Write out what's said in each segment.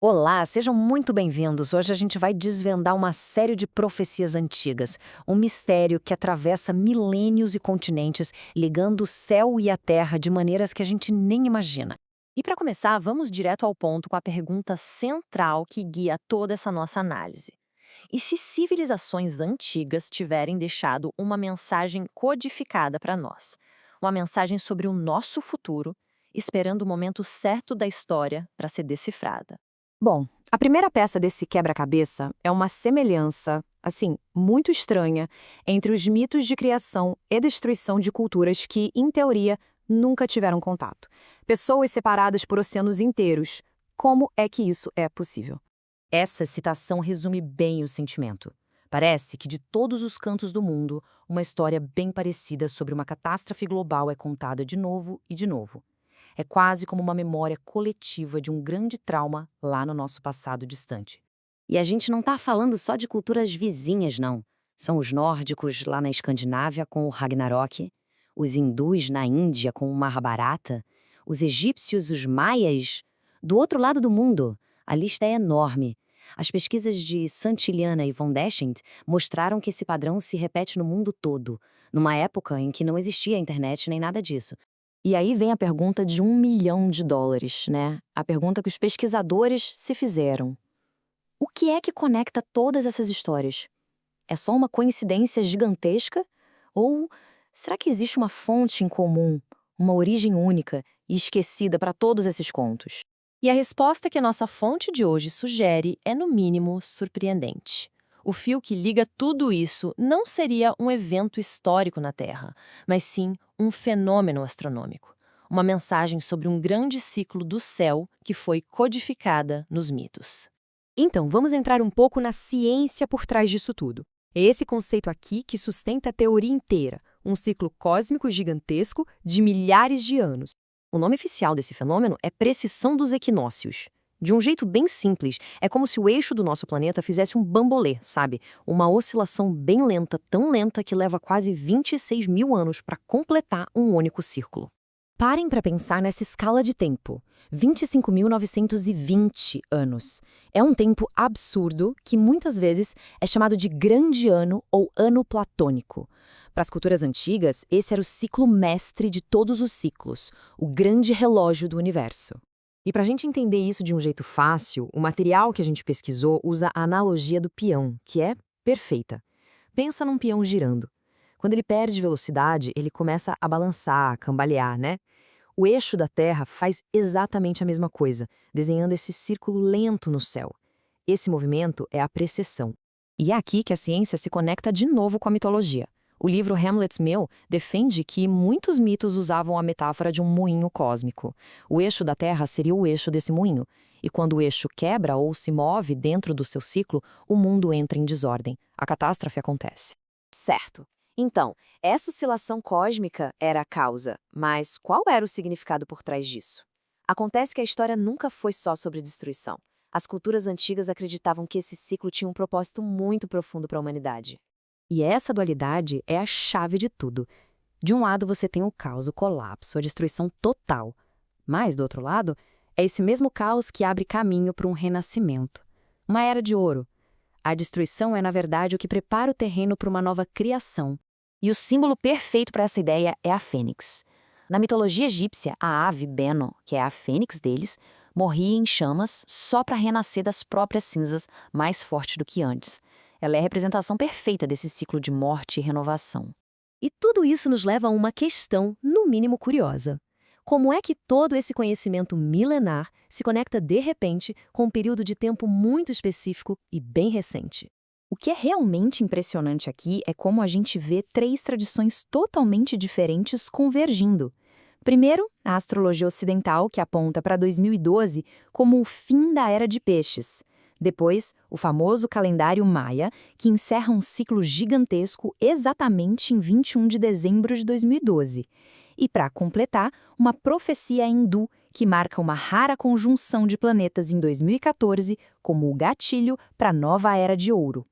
Olá, sejam muito bem-vindos. Hoje a gente vai desvendar uma série de profecias antigas, um mistério que atravessa milênios e continentes, ligando o céu e a terra de maneiras que a gente nem imagina. E para começar, vamos direto ao ponto com a pergunta central que guia toda essa nossa análise. E se civilizações antigas tiverem deixado uma mensagem codificada para nós? Uma mensagem sobre o nosso futuro, esperando o momento certo da história para ser decifrada. Bom, a primeira peça desse quebra-cabeça é uma semelhança, assim, muito estranha entre os mitos de criação e destruição de culturas que, em teoria, nunca tiveram contato. Pessoas separadas por oceanos inteiros. Como é que isso é possível? Essa citação resume bem o sentimento. Parece que de todos os cantos do mundo, uma história bem parecida sobre uma catástrofe global é contada de novo e de novo. É quase como uma memória coletiva de um grande trauma lá no nosso passado distante. E a gente não está falando só de culturas vizinhas, não. São os nórdicos lá na Escandinávia com o Ragnarok, os hindus na Índia com o Mahabharata, os egípcios, os maias. Do outro lado do mundo, a lista é enorme. As pesquisas de Santillana e von Deschent mostraram que esse padrão se repete no mundo todo, numa época em que não existia internet nem nada disso. E aí vem a pergunta de US$ 1 milhão, né? A pergunta que os pesquisadores se fizeram. O que é que conecta todas essas histórias? É só uma coincidência gigantesca? Ou será que existe uma fonte em comum, uma origem única e esquecida para todos esses contos? E a resposta que a nossa fonte de hoje sugere é, no mínimo, surpreendente. O fio que liga tudo isso não seria um evento histórico na Terra, mas sim um fenômeno astronômico. Uma mensagem sobre um grande ciclo do céu que foi codificada nos mitos. Então, vamos entrar um pouco na ciência por trás disso tudo. É esse conceito aqui que sustenta a teoria inteira, um ciclo cósmico gigantesco de milhares de anos. O nome oficial desse fenômeno é precessão dos equinócios. De um jeito bem simples, é como se o eixo do nosso planeta fizesse um bambolê, sabe? Uma oscilação bem lenta, tão lenta que leva quase 26 mil anos para completar um único círculo. Parem para pensar nessa escala de tempo. 25.920 anos. É um tempo absurdo que muitas vezes é chamado de grande ano ou ano platônico. Para as culturas antigas, esse era o ciclo mestre de todos os ciclos, o grande relógio do universo. E para a gente entender isso de um jeito fácil, o material que a gente pesquisou usa a analogia do peão, que é perfeita. Pensa num peão girando. Quando ele perde velocidade, ele começa a balançar, a cambalear, né? O eixo da Terra faz exatamente a mesma coisa, desenhando esse círculo lento no céu. Esse movimento é a precessão. E é aqui que a ciência se conecta de novo com a mitologia. O livro Hamlet's Mill defende que muitos mitos usavam a metáfora de um moinho cósmico. O eixo da Terra seria o eixo desse moinho. E quando o eixo quebra ou se move dentro do seu ciclo, o mundo entra em desordem. A catástrofe acontece. Certo. Então, essa oscilação cósmica era a causa, mas qual era o significado por trás disso? Acontece que a história nunca foi só sobre destruição. As culturas antigas acreditavam que esse ciclo tinha um propósito muito profundo para a humanidade. E essa dualidade é a chave de tudo. De um lado você tem o caos, o colapso, a destruição total. Mas, do outro lado, é esse mesmo caos que abre caminho para um renascimento. Uma era de ouro. A destruição é, na verdade, o que prepara o terreno para uma nova criação. E o símbolo perfeito para essa ideia é a fênix. Na mitologia egípcia, a ave Beno, que é a fênix deles, morria em chamas só para renascer das próprias cinzas, mais forte do que antes. Ela é a representação perfeita desse ciclo de morte e renovação. E tudo isso nos leva a uma questão, no mínimo curiosa. Como é que todo esse conhecimento milenar se conecta de repente com um período de tempo muito específico e bem recente? O que é realmente impressionante aqui é como a gente vê três tradições totalmente diferentes convergindo. Primeiro, a astrologia ocidental, que aponta para 2012 como o fim da Era de Peixes. Depois, o famoso calendário maia, que encerra um ciclo gigantesco exatamente em 21 de dezembro de 2012. E, para completar, uma profecia hindu que marca uma rara conjunção de planetas em 2014 como o gatilho para a nova Era de Ouro.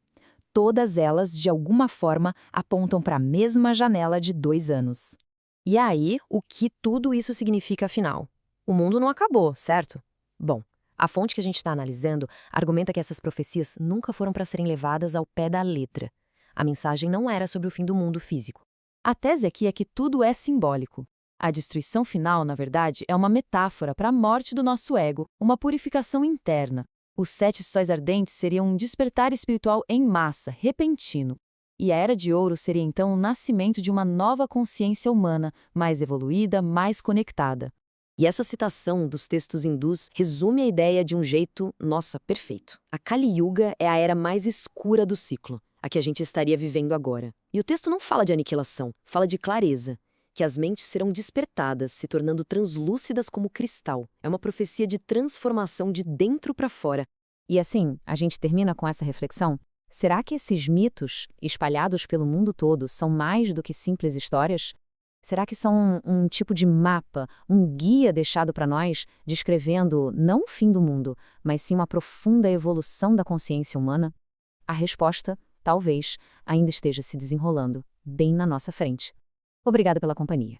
Todas elas, de alguma forma, apontam para a mesma janela de 2 anos. E aí, o que tudo isso significa afinal? O mundo não acabou, certo? Bom, A fonte que a gente está analisando argumenta que essas profecias nunca foram para serem levadas ao pé da letra. A mensagem não era sobre o fim do mundo físico. A tese aqui é que tudo é simbólico. A destruição final, na verdade, é uma metáfora para a morte do nosso ego, uma purificação interna. Os 7 sóis ardentes seriam um despertar espiritual em massa, repentino. E a Era de Ouro seria então o nascimento de uma nova consciência humana, mais evoluída, mais conectada. E essa citação dos textos hindus resume a ideia de um jeito, nossa, perfeito. A Kali Yuga é a era mais escura do ciclo, a que a gente estaria vivendo agora. E o texto não fala de aniquilação, fala de clareza, que as mentes serão despertadas, se tornando translúcidas como cristal. É uma profecia de transformação de dentro para fora. E assim, a gente termina com essa reflexão. Será que esses mitos, espalhados pelo mundo todo, são mais do que simples histórias? Será que são um tipo de mapa, um guia deixado para nós, descrevendo não o fim do mundo, mas sim uma profunda evolução da consciência humana? A resposta, talvez, ainda esteja se desenrolando, bem na nossa frente. Obrigada pela companhia.